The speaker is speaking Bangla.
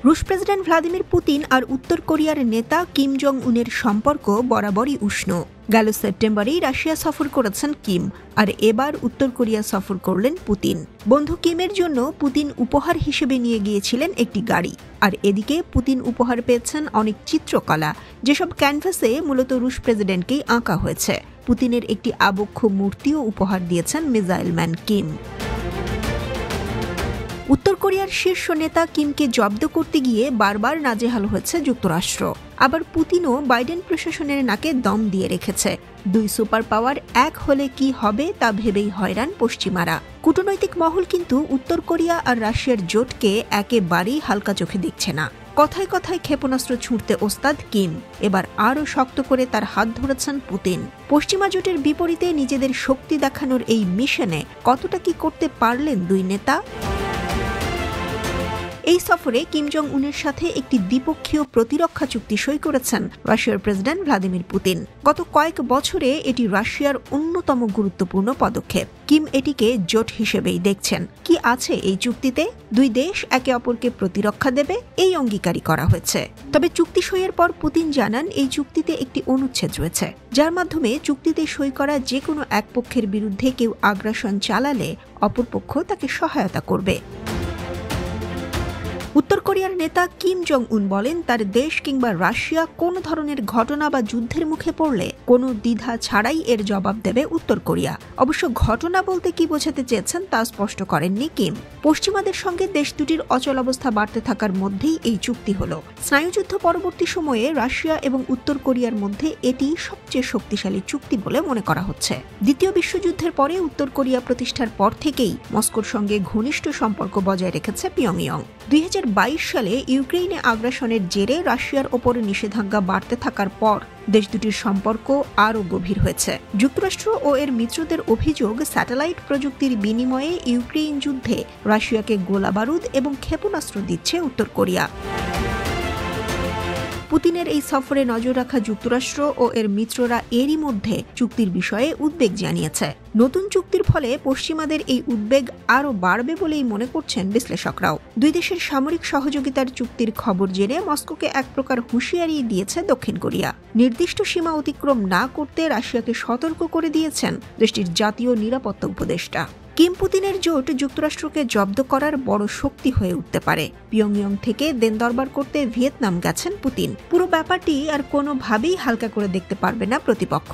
রুশ প্রেসিডেন্ট ভ্লাদিমির পুতিন আর উত্তর কোরিয়ার নেতা কিম জং উনের সম্পর্ক বরাবরই উষ্ণ। গেল সেপ্টেম্বরেই রাশিয়া সফর করেছেন কিম, আর এবার উত্তর কোরিয়া সফর করলেন পুতিন। বন্ধু কিমের জন্য পুতিন উপহার হিসেবে নিয়ে গিয়েছিলেন একটি গাড়ি, আর এদিকে পুতিন উপহার পেয়েছেন অনেক চিত্রকলা, যেসব ক্যানভাসে মূলত রুশ প্রেসিডেন্টকেই আঁকা হয়েছে। পুতিনের একটি আবক্ষ মূর্তিও উপহার দিয়েছেন মিসাইল ম্যান কিম। উত্তর কোরিয়ার শীর্ষ নেতা কিমকে জব্দ করতে গিয়ে বারবার নাজেহাল হয়েছে যুক্তরাষ্ট্র। আবার পুতিনও বাইডেন প্রশাসনের নাকে দম দিয়ে রেখেছে। দুই সুপার পাওয়ার এক হলে কি হবে তা ভেবেই হয়রান পশ্চিমারা। কূটনৈতিক মহল কিন্তু উত্তর কোরিয়া আর রাশিয়ার জোটকে একেবারেই হালকা চোখে দেখছে না। কথায় কথায় ক্ষেপণাস্ত্র ছুঁড়তে ওস্তাদ কিম, এবার আরও শক্ত করে তার হাত ধরেছেন পুতিন। পশ্চিমা জোটের বিপরীতে নিজেদের শক্তি দেখানোর এই মিশনে কতটা কি করতে পারলেন দুই নেতা? এই সফরে কিম জং উনের সাথে একটি দ্বিপক্ষীয় প্রতিরক্ষা চুক্তি সই করেছেন রাশিয়ার প্রেসিডেন্ট ভ্লাদিমির পুতিন। গত কয়েক বছরে এটি রাশিয়ার অন্যতম গুরুত্বপূর্ণ পদক্ষেপ। কিম এটিকে জোট হিসেবেই দেখছেন। কি আছে এই চুক্তিতে? দুই দেশ একে অপরকে প্রতিরক্ষা দেবে, এই অঙ্গীকারই করা হয়েছে। তবে চুক্তি সইয়ের পর পুতিন জানান এই চুক্তিতে একটি অনুচ্ছেদ রয়েছে, যার মাধ্যমে চুক্তিতে সই করা যে কোনো এক পক্ষের বিরুদ্ধে কেউ আগ্রাসন চালালে অপরপক্ষ তাকে সহায়তা করবে। উত্তর কোরিয়ার নেতা কিম জং উন বলেন, তার দেশ কিংবা রাশিয়া কোনো ধরনের ঘটনা বা যুদ্ধের মুখে পড়লে কোনো দ্বিধা ছাড়াই এর জবাব দেবে উত্তর কোরিয়া। অবশ্য ঘটনা বলতে কি বোঝাতে চেয়েছেন তা স্পষ্ট করেননি কিম। পশ্চিমাদের সঙ্গে দেশ দুটির অচল অবস্থা বাড়তে থাকার মধ্যেই এই চুক্তি হলো। স্নায়ুযুদ্ধ পরবর্তী সময়ে রাশিয়া এবং উত্তর কোরিয়ার মধ্যে এটি সবচেয়ে শক্তিশালী চুক্তি বলে মনে করা হচ্ছে। দ্বিতীয় বিশ্বযুদ্ধের পরে উত্তর কোরিয়া প্রতিষ্ঠার পর থেকেই মস্কোর সঙ্গে ঘনিষ্ঠ সম্পর্ক বজায় রেখেছে পিয়ংইয়ং। 2022 সালে ইউক্রেনে আগ্রাসনের জেরে রাশিয়ার ওপর নিষেধাজ্ঞা বাড়তে থাকার পর দেশ দুটির সম্পর্ক আরও গভীর হয়েছে। যুক্তরাষ্ট্র ও এর মিত্রদের অভিযোগ, স্যাটেলাইট প্রযুক্তির বিনিময়ে ইউক্রেন যুদ্ধে রাশিয়াকে গোলাবারুদ এবং ক্ষেপণাস্ত্র দিচ্ছে উত্তর কোরিয়া। পুতিনের এই সফরে নজর রাখা যুক্তরাষ্ট্র ও এর মিত্ররা এরই মধ্যে চুক্তির বিষয়ে উদ্বেগ জানিয়েছে। নতুন চুক্তির ফলে পশ্চিমাদের এই উদ্বেগ আরও বাড়বে বলেই মনে করছেন বিশ্লেষকরাও। দুই দেশের সামরিক সহযোগিতার চুক্তির খবর জেনে মস্কোকে এক প্রকার হুঁশিয়ারি দিয়েছে দক্ষিণ কোরিয়া। নির্দিষ্ট সীমা অতিক্রম না করতে রাশিয়াকে সতর্ক করে দিয়েছেন দেশটির জাতীয় নিরাপত্তা উপদেষ্টা। কিম পুতিনের জোট যুক্তরাষ্ট্রকে জব্দ করার বড় শক্তি হয়ে উঠতে পারে। পিয়ংইয়ং থেকে দেন দরবার করতে ভিয়েতনাম গেছেন পুতিন। পুরো ব্যাপারটি আর কোনোভাবেই হালকা করে দেখতে পারবে না প্রতিপক্ষ।